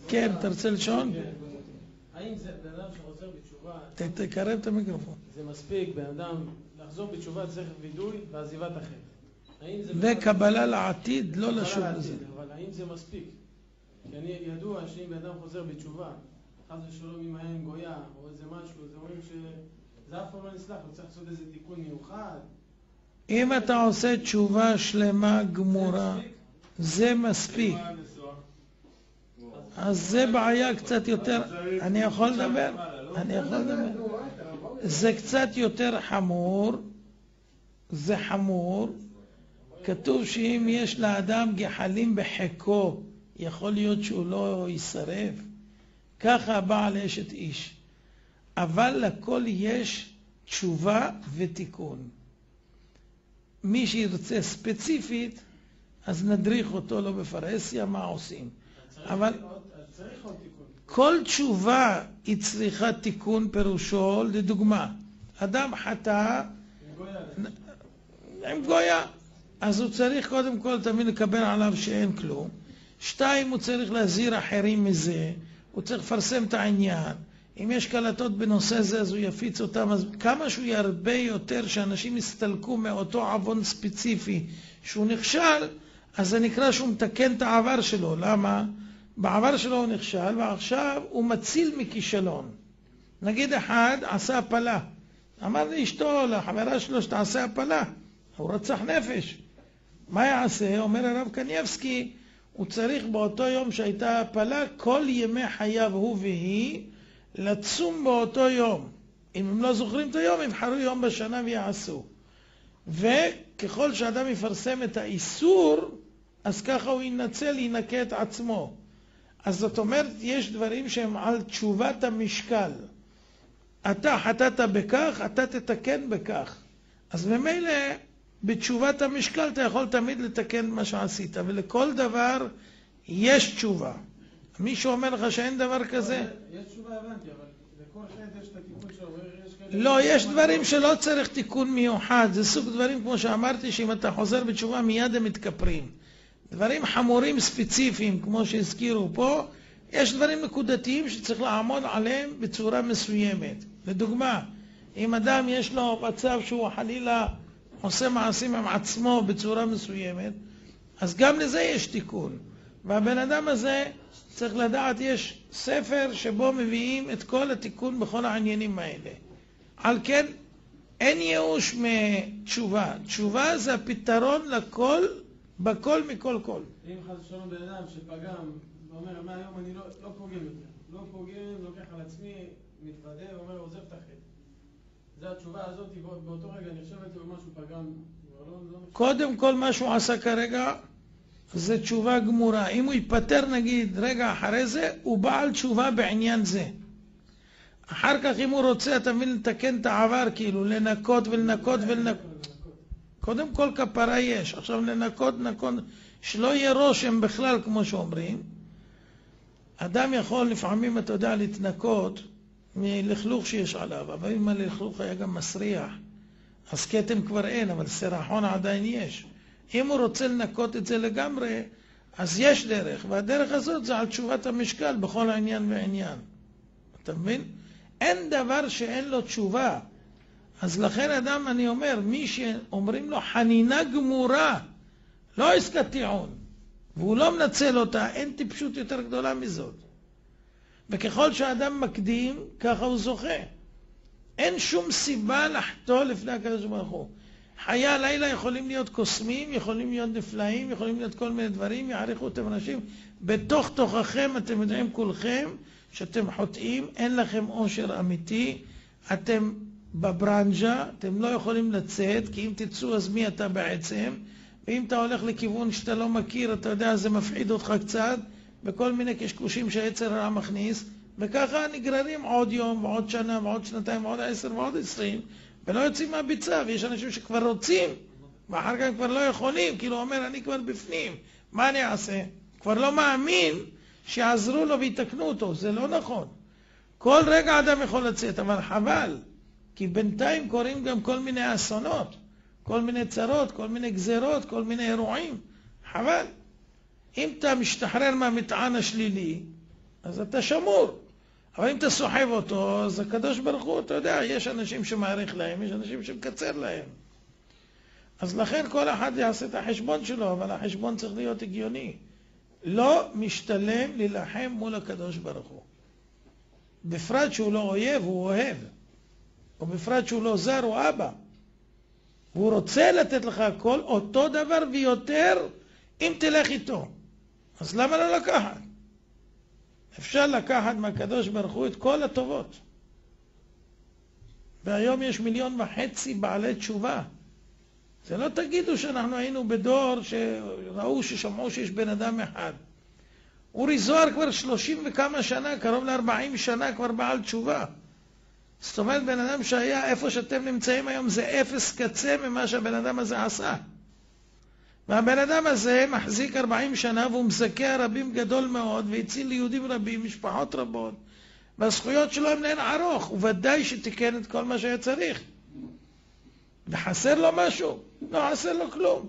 כן, תרצה לשאול? האם זה בן אדם שחוזר בתשובה... תקרב את המיקרופון. זה מספיק, בן אדם לחזור בתשובה צריך וידוי ועזיבת החטא. וקבלה לעתיד, לא לשוב בזה. אבל האם זה מספיק? כי אני ידוע שאם בן אדם חוזר בתשובה, חס ושלום אם היה עם גויה או איזה משהו, זה אומרים שזה אף פעם לא נסלח, הוא צריך לעשות איזה תיקון מיוחד. אם אתה עושה תשובה שלמה גמורה, זה מספיק. אז זה בעיה קצת יותר, אני יכול לדבר? זה קצת יותר חמור, זה חמור. כתוב שאם יש לאדם גחלים בחיקו, יכול להיות שהוא לא ישרף. ככה הבעל אשת איש. אבל לכל יש תשובה ותיקון. מי שירצה ספציפית, אז נדריך אותו לא בפרהסיה מה עושים. אבל כל תשובה היא צריכה תיקון, פירושו, לדוגמה, אדם חטא עם גויה, אז הוא צריך קודם כל תמיד לקבל עליו שאין כלום. 2, הוא צריך להזהיר אחרים מזה, הוא צריך לפרסם את העניין. אם יש קלטות בנושא זה, אז הוא יפיץ אותם. אז כמה שהוא ירבה יותר שאנשים יסתלקו מאותו עוון ספציפי שהוא נכשל, אז זה נקרא שהוא מתקן את העבר שלו. למה? בעבר שלו הוא נכשל, ועכשיו הוא מציל מכישלון. נגיד אחד עשה הפלה. אמר לאשתו, לחברה שלו, שתעשה הפלה. הוא רצח נפש. מה יעשה? אומר הרב קניבסקי, הוא צריך באותו יום שהייתה הפלה, כל ימי חייו הוא והיא, לצום באותו יום. אם הם לא זוכרים את היום, יבחרו יום בשנה ויעשו. וככל שאדם יפרסם את האיסור, אז ככה הוא ינקה את עצמו. אז זאת אומרת, יש דברים שהם על תשובת המשקל. אתה חטאת בכך, אתה תתקן בכך. אז ממילא, בתשובת המשקל אתה יכול תמיד לתקן מה שעשית, ולכל דבר יש תשובה. מישהו אומר לך שאין דבר כזה? יש תשובה, הבנתי, אבל לכל חטא יש את התיקון שלו. לא, יש דברים שלא צריך תיקון מיוחד. זה סוג דברים, כמו שאמרתי, שאם אתה חוזר בתשובה מיד הם מתכפרים. דברים חמורים ספציפיים, כמו שהזכירו פה, יש דברים נקודתיים שצריך לעמוד עליהם בצורה מסוימת. לדוגמה, אם אדם יש לו מצב שהוא חלילה עושה מעשים עם עצמו בצורה מסוימת, אז גם לזה יש תיקון. והבן אדם הזה צריך לדעת, יש ספר שבו מביאים את כל התיקון בכל העניינים האלה. על כן, אין ייאוש מתשובה. תשובה זה הפתרון לכל, בכל מכל כל. אם חס ושלום בן אדם שפגם, ואומר, מהיום אני לא פוגם יותר. לא פוגם, לוקח על עצמי, מתוודה, ואומר, עוזב את החטא. זה התשובה הזאת, באותו רגע נחשבת לו משהו פגם. קודם כל מה שהוא עשה כרגע, זה תשובה גמורה. אם הוא ייפטר נגיד רגע אחרי זה, הוא בעל תשובה בעניין זה. אחר כך אם הוא רוצה, אתה מבין, לתקן את העבר, כאילו לנקות ולנקות ולנקות. קודם כל כפרה יש. עכשיו לנקות, שלא יהיה רושם בכלל כמו שאומרים. אדם יכול לפעמים, אתה יודע, להתנקות מלכלוך שיש עליו, אבל אם הלכלוך היה גם מסריח, אז כתם כבר אין, אבל סרחון עדיין יש. אם הוא רוצה לנקות את זה לגמרי, אז יש דרך, והדרך הזאת זה על תשובת המשקל בכל העניין ועניין. אתה מבין? אין דבר שאין לו תשובה. אז לכן אדם, אני אומר, מי שאומרים לו חנינה גמורה, לא עסקת טיעון, והוא לא מנצל אותה, אין טיפשות יותר גדולה מזאת. וככל שאדם מקדים, ככה הוא זוכה. אין שום סיבה לחטוא לפני הקדוש ברוך הוא. חיי הלילה יכולים להיות קוסמים, יכולים להיות נפלאים, יכולים להיות כל מיני דברים, יעריכו אותם אנשים. בתוך תוככם אתם יודעים כולכם שאתם חוטאים, אין לכם עושר אמיתי, אתם בברנז'ה, אתם לא יכולים לצאת, כי אם תצאו אז מי אתה בעצם, ואם אתה הולך לכיוון שאתה לא מכיר, אתה יודע, זה מפחיד אותך קצת, בכל מיני קשקושים שהיצר הרע מכניס, וככה נגררים עוד יום ועוד שנה ועוד שנתיים ועוד 10 ועוד 20, ולא יוצאים מהביצה, ויש אנשים שכבר רוצים, ואחר כך כבר לא יכולים, כאילו אומר, אני כבר בפנים, מה אני אעשה? כבר לא מאמין שיעזרו לו ויתקנו אותו, זה לא נכון. כל רגע אדם יכול לצאת, אבל חבל, כי בינתיים קוראים גם כל מיני אסונות, כל מיני צרות, כל מיני גזרות, כל מיני אירועים, חבל. אם אתה משתחרר מהמטען השלילי, אז אתה שמור. אבל אם אתה סוחב אותו, אז הקדוש ברוך הוא, אתה יודע, יש אנשים שמעריך להם, יש אנשים שמקצר להם. אז לכן כל אחד יעשה את החשבון שלו, אבל החשבון צריך להיות הגיוני. לא משתלם להילחם מול הקדוש ברוך הוא. בפרט שהוא לא אויב, הוא אוהב. או בפרט שהוא לא זר, הוא אבא. והוא רוצה לתת לך הכל, אותו דבר ויותר, אם תלך איתו. אז למה לא לקחת? אפשר לקחת מהקדוש ברוך הוא את כל הטובות. והיום יש 1.5 מיליון בעלי תשובה. זה לא תגידו שאנחנו היינו בדור שראו, ששמעו שיש בן אדם אחד. אורי זוהר כבר 30 וכמה שנה, קרוב ל-40 שנה כבר בעל תשובה. זאת אומרת, בן אדם שהיה איפה שאתם נמצאים היום, זה אפס קצה ממה שהבן אדם הזה עשה. והבן אדם הזה מחזיק 40 שנה והוא מזכה רבים גדול מאוד, והציל ליהודים רבים, משפחות רבות, והזכויות שלו הם לאין ערוך, וודאי שתיקן את כל מה שהיה צריך. וחסר לו משהו? לא חסר לו כלום.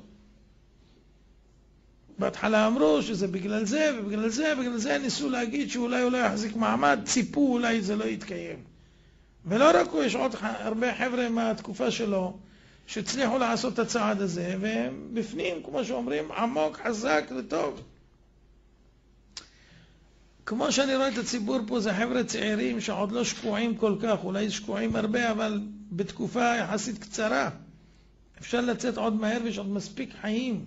בהתחלה אמרו שזה בגלל זה ובגלל זה, בגלל זה ניסו להגיד שאולי הוא לא יחזיק מעמד, ציפו אולי זה לא יתקיים. ולא רק הוא, יש עוד הרבה חבר'ה מהתקופה שלו שהצליחו לעשות את הצעד הזה, והם בפנים, כמו שאומרים, עמוק, חזק וטוב. כמו שאני רואה את הציבור פה, זה חבר'ה צעירים שעוד לא שקועים כל כך, אולי שקועים הרבה, אבל בתקופה יחסית קצרה. אפשר לצאת עוד מהר ויש עוד מספיק חיים,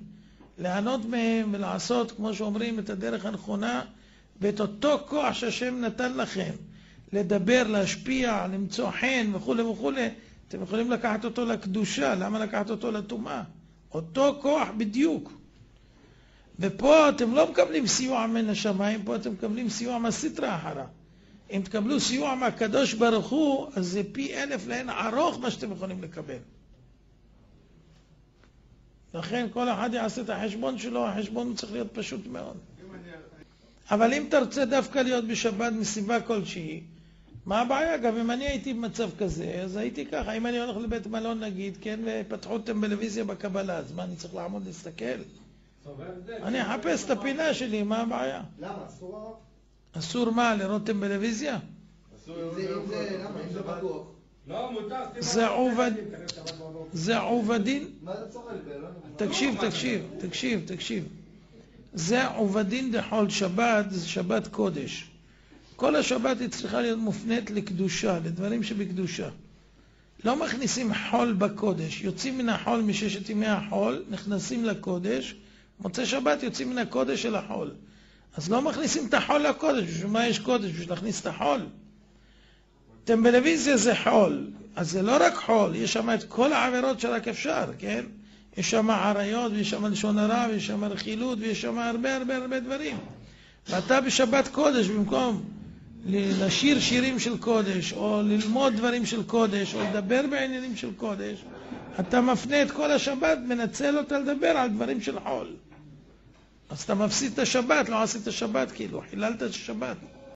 ליהנות מהם ולעשות, כמו שאומרים, את הדרך הנכונה, ואת אותו כוח שהשם נתן לכם, לדבר, להשפיע, למצוא חן וכו' וכו'. אתם יכולים לקחת אותו לקדושה, למה לקחת אותו לטומאה? אותו כוח בדיוק. ופה אתם לא מקבלים סיוע מן השמיים, פה אתם מקבלים סיוע מהסטרא אחרא. אם תקבלו סיוע מהקדוש ברוך הוא, אז זה פי 1000 לאין ערוך מה שאתם יכולים לקבל. לכן כל אחד יעשה את החשבון שלו, החשבון צריך להיות פשוט מאוד. אבל אם תרצה דווקא להיות בשבת מסיבה כלשהי, מה הבעיה? גם אם אני הייתי במצב כזה, אז הייתי ככה. אם אני הולך לבית מלון נגיד, כן, ופתחו את הטלוויזיה בקבלה, אז מה, אני צריך לעמוד להסתכל? אני אחפש את הפינה שלי, מה הבעיה? למה? אסור? אסור מה? לראות טלוויזיה? למה? אם זה בטוח. לא, מותר. זה עובדין. מה אתה צוחק? תקשיב. זה עובדין דחול שבת, זה שבת קודש. כל השבת היא צריכה להיות מופנית לקדושה, לדברים שבקדושה. לא מכניסים חול בקודש, יוצאים מן החול מששת ימי החול, נכנסים לקודש, מוצא שבת יוצאים מן הקודש של החול. אז לא מכניסים את החול לקודש, בשביל מה יש קודש? בשביל להכניס את החול. טלוויזיה זה חול, אז זה לא רק חול, יש שם את כל העבירות שרק אפשר, כן? יש שם עריות, ויש שם לשון הרע, ויש שם רכילות, ויש שם הרבה דברים. ואתה בשבת קודש, במקום לשיר שירים של קודש, או ללמוד דברים של קודש, או לדבר בעניינים של קודש, אתה מפנה את כל השבת, מנצל אותה לדבר על דברים של חול. אז אתה מפסיד את השבת, לא עשית את השבת, כאילו, חיללת את השבת.